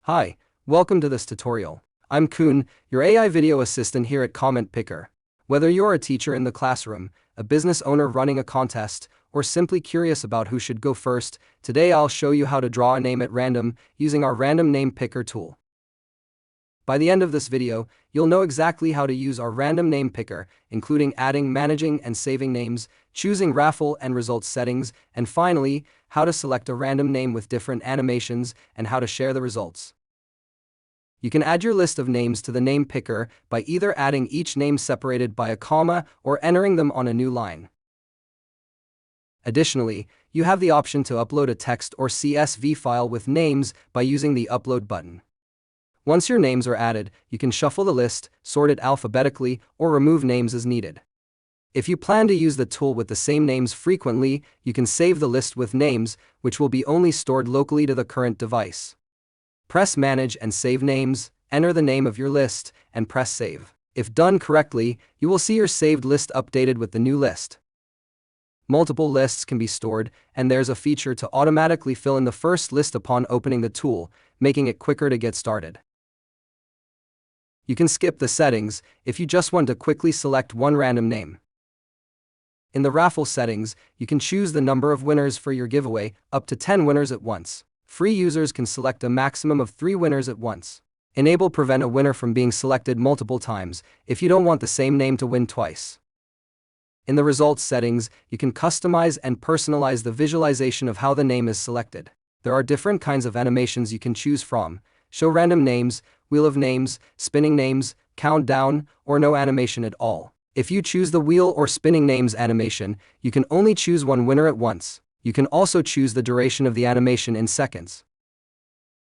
Hi, welcome to this tutorial. I'm Kun, your AI video assistant here at Comment Picker. Whether you're a teacher in the classroom, a business owner running a contest, or simply curious about who should go first, today I'll show you how to draw a name at random using our Random Name Picker tool. By the end of this video, you'll know exactly how to use our Random Name Picker, including adding, managing, and saving names, choosing raffle and results settings, and finally, how to select a random name with different animations and how to share the results. You can add your list of names to the name picker by either adding each name separated by a comma or entering them on a new line. Additionally, you have the option to upload a text or CSV file with names by using the Upload button. Once your names are added, you can shuffle the list, sort it alphabetically, or remove names as needed. If you plan to use the tool with the same names frequently, you can save the list with names, which will be only stored locally to the current device. Press Manage and Save Names, enter the name of your list, and press Save. If done correctly, you will see your saved list updated with the new list. Multiple lists can be stored, and there's a feature to automatically fill in the first list upon opening the tool, making it quicker to get started. You can skip the settings if you just want to quickly select one random name. In the raffle settings, you can choose the number of winners for your giveaway, up to 10 winners at once. Free users can select a maximum of 3 winners at once. Enable prevent a winner from being selected multiple times if you don't want the same name to win twice. In the results settings, you can customize and personalize the visualization of how the name is selected. There are different kinds of animations you can choose from: show random names, wheel of names, spinning names, countdown, or no animation at all. If you choose the wheel or spinning names animation, you can only choose one winner at once. You can also choose the duration of the animation in seconds.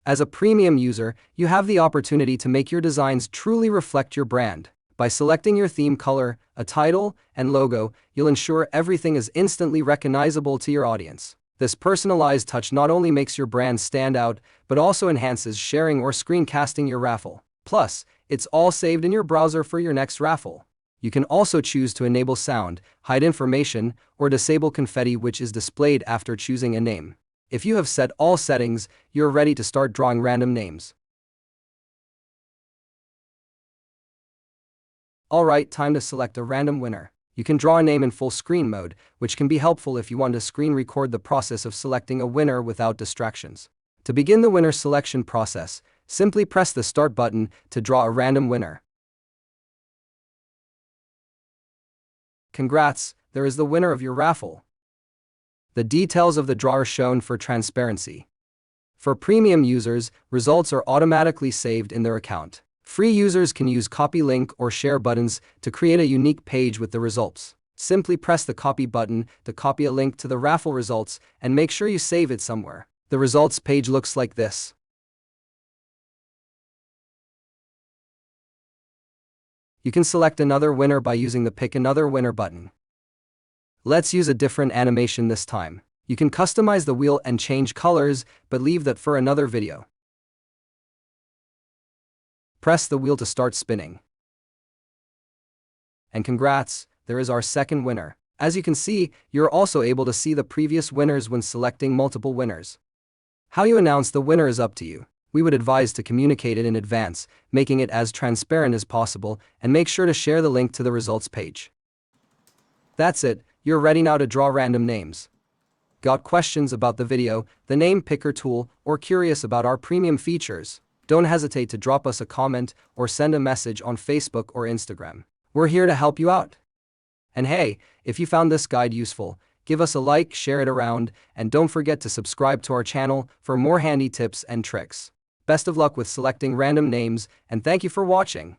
As a premium user, you have the opportunity to make your designs truly reflect your brand. By selecting your theme color, a title, and logo, you'll ensure everything is instantly recognizable to your audience. This personalized touch not only makes your brand stand out, but also enhances sharing or screencasting your raffle. Plus, it's all saved in your browser for your next raffle. You can also choose to enable sound, hide information, or disable confetti, which is displayed after choosing a name. If you have set all settings, you're ready to start drawing random names. Alright, time to select a random winner. You can draw a name in full screen mode, which can be helpful if you want to screen record the process of selecting a winner without distractions. To begin the winner selection process, simply press the Start button to draw a random winner. Congrats, there is the winner of your raffle. The details of the draw are shown for transparency. For premium users, results are automatically saved in their account. Free users can use copy link or share buttons to create a unique page with the results. Simply press the copy button to copy a link to the raffle results and make sure you save it somewhere. The results page looks like this. You can select another winner by using the Pick Another Winner button. Let's use a different animation this time. You can customize the wheel and change colors, but leave that for another video. Press the wheel to start spinning. And congrats, there is our second winner. As you can see, you're also able to see the previous winners when selecting multiple winners. How you announce the winner is up to you. We would advise to communicate it in advance, making it as transparent as possible, and make sure to share the link to the results page. That's it, you're ready now to draw random names. Got questions about the video, the name picker tool, or curious about our premium features? Don't hesitate to drop us a comment or send a message on Facebook or Instagram. We're here to help you out. And hey, if you found this guide useful, give us a like, share it around, and don't forget to subscribe to our channel for more handy tips and tricks. Best of luck with selecting random names, and thank you for watching.